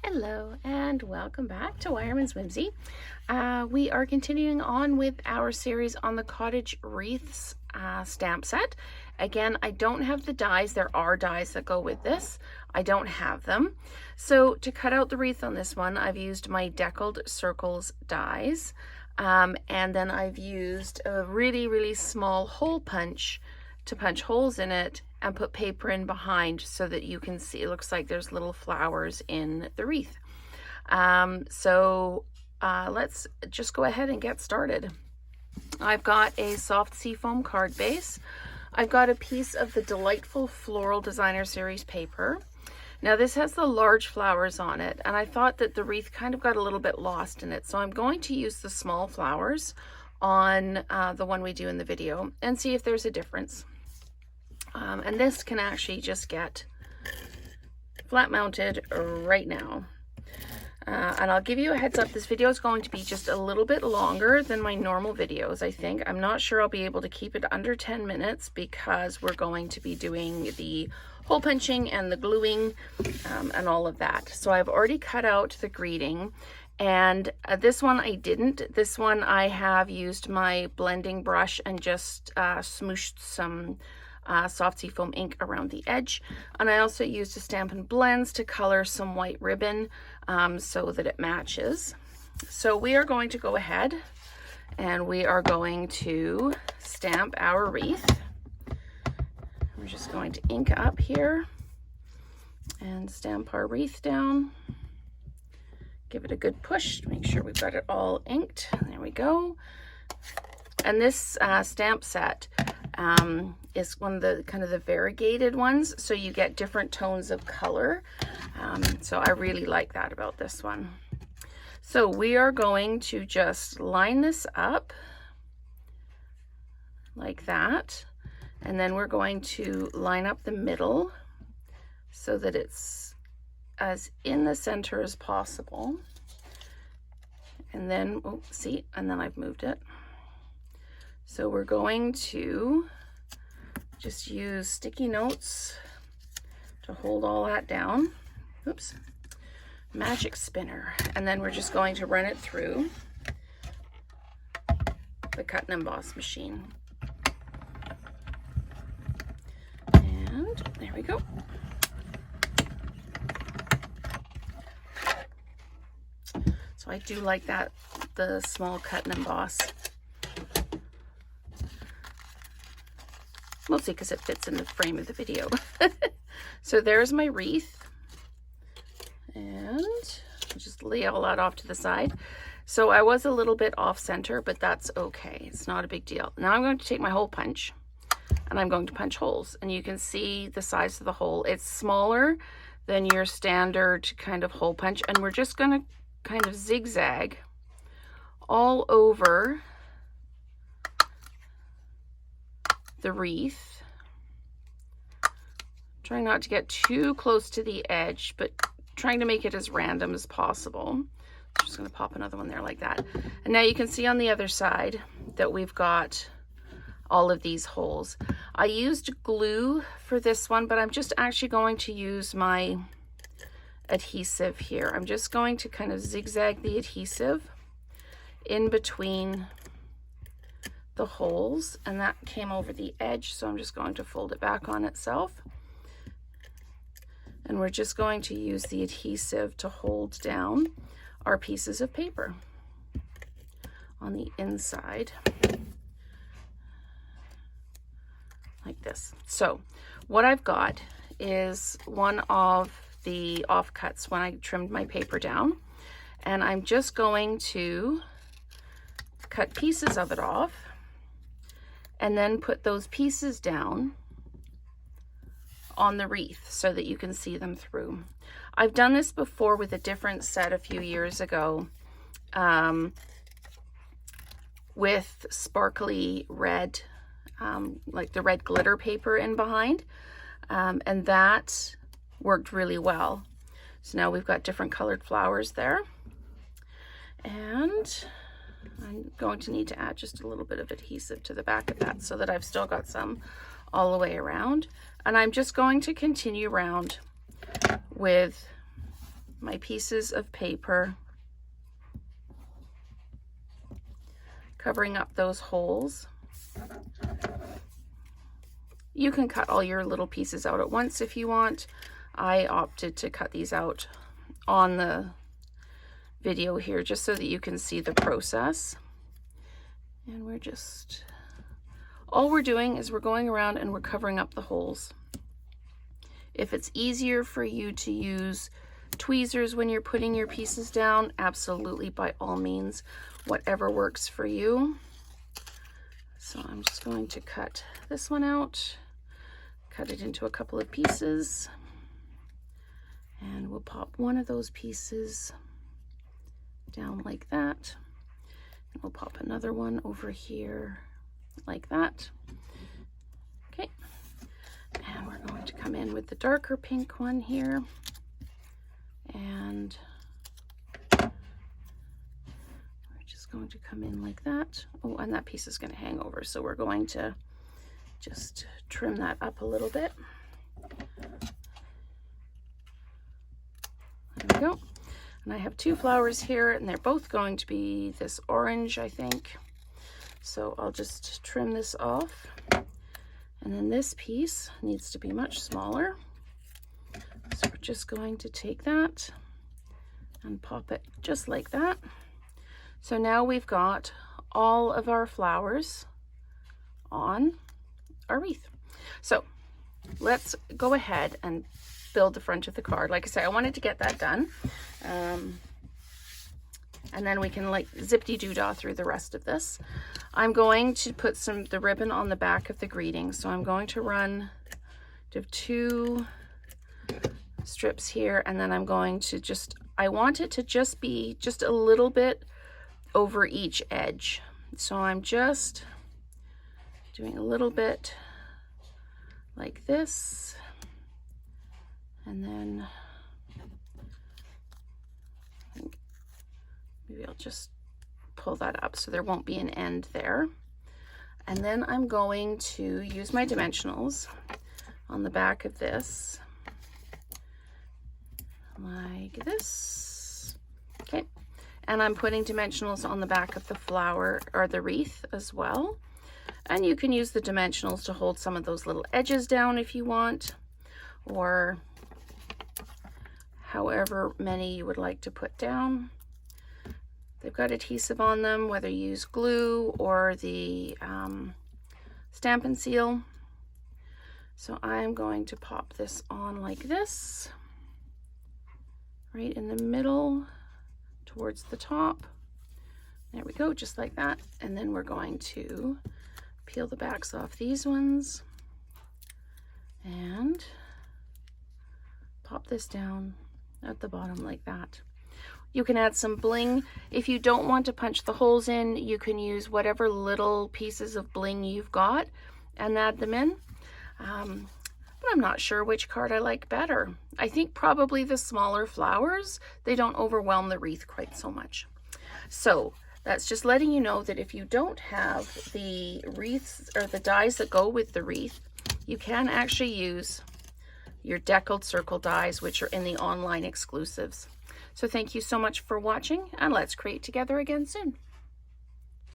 Hello and welcome back to Wireman's Whimsy. We are continuing on with our series on the Cottage Wreaths stamp set. Again, I don't have the dies. There are dies that go with this. I don't have them. So to cut out the wreath on this one, I've used my Deckled Circles dies. And then I've used a really small hole punch to punch holes in it and put paper in behind so that you can see, it looks like there's little flowers in the wreath. Let's just go ahead and get started. I've got a soft seafoam card base. I've got a piece of the Delightful Floral Designer Series paper. Now this has the large flowers on it, and I thought that the wreath kind of got a little bit lost in it, so I'm going to use the small flowers on the one we do in the video and see if there's a difference. And this can actually just get flat mounted right now. And I'll give you a heads up, this video is going to be just a little bit longer than my normal videos, I think. I'm not sure I'll be able to keep it under 10 minutes because we're going to be doing the hole punching and the gluing and all of that. So I've already cut out the greeting, and this one I didn't. This one I have used my blending brush and just smooshed some soft seafoam ink around the edge, and I also used a Stampin' Blends to color some white ribbon so that it matches. So we are going to go ahead and we are going to stamp our wreath. We're just going to ink up here and stamp our wreath down. Give it a good push to make sure we've got it all inked. There we go. And this stamp set is one of the kind of the variegated ones, so you get different tones of color. So I really like that about this one. So we are going to just line this up like that, and then we're going to line up the middle so that it's as in the center as possible. And then, oh, see, and then I've moved it. So we're going to just use sticky notes to hold all that down. Oops. Magic spinner. And then we're just going to run it through the cut and emboss machine. And there we go. So I do like that, the small cut and emboss. Mostly because it fits in the frame of the video. So there's my wreath. And I'll just lay all that off to the side. So I was a little bit off center, but that's okay. It's not a big deal. Now I'm going to take my hole punch and I'm going to punch holes. And you can see the size of the hole. It's smaller than your standard kind of hole punch. And we're just going to kind of zigzag all over the wreath. Trying not to get too close to the edge, but trying to make it as random as possible. I'm just going to pop another one there like that. And now you can see on the other side that we've got all of these holes. I used glue for this one, but I'm just actually going to use my adhesive here. I'm just going to kind of zigzag the adhesive in between the holes, and that came over the edge, so I'm just going to fold it back on itself. And we're just going to use the adhesive to hold down our pieces of paper on the inside like this. So what I've got is one of the offcuts when I trimmed my paper down, and I'm just going to cut pieces of it off and then put those pieces down on the wreath so that you can see them through. I've done this before with a different set a few years ago with sparkly red, like the red glitter paper in behind, and that worked really well. So now we've got different colored flowers there, and I'm going to need to add just a little bit of adhesive to the back of that so that I've still got some all the way around. And I'm just going to continue around with my pieces of paper, covering up those holes. You can cut all your little pieces out at once if you want. I opted to cut these out on the video here just so that you can see the process. And we're just, all we're doing is we're going around and we're covering up the holes. If it's easier for you to use tweezers when you're putting your pieces down, absolutely, by all means, whatever works for you. So I'm just going to cut this one out, cut it into a couple of pieces, and we'll pop one of those pieces down like that. And we'll pop another one over here like that. Okay, and we're going to come in with the darker pink one here, and we're just going to come in like that. Oh, and that piece is going to hang over, so we're going to just trim that up a little bit. There we go. And I have two flowers here, and they're both going to be this orange, I think. So I'll just trim this off. And then this piece needs to be much smaller. So we're just going to take that and pop it just like that. So now we've got all of our flowers on our wreath. So let's go ahead and build the front of the card. Like I said, I wanted to get that done. And then we can like zip-de-doo-dah through the rest of this. I'm going to put the ribbon on the back of the greeting. So I'm going to run two strips here, and then I'm going to I want it to just be just a little bit over each edge. So I'm just doing a little bit like this, and then I think maybe I'll just pull that up so there won't be an end there. And then I'm going to use my dimensionals on the back of this, like this. Okay, and I'm putting dimensionals on the back of the flower or the wreath as well. And you can use the dimensionals to hold some of those little edges down if you want, or however many you would like to put down. They've got adhesive on them, whether you use glue or the Stampin' Seal. So I'm going to pop this on like this, right in the middle towards the top. There we go, just like that. And then we're going to peel the backs off these ones and pop this down at the bottom like that. You can add some bling. If you don't want to punch the holes in, you can use whatever little pieces of bling you've got and add them in. But I'm not sure which card I like better. I think probably the smaller flowers. They don't overwhelm the wreath quite so much. So that's just letting you know that if you don't have the wreaths or the dies that go with the wreath, you can actually use your Deckled Circle dies, which are in the online exclusives. So thank you so much for watching, and let's create together again soon.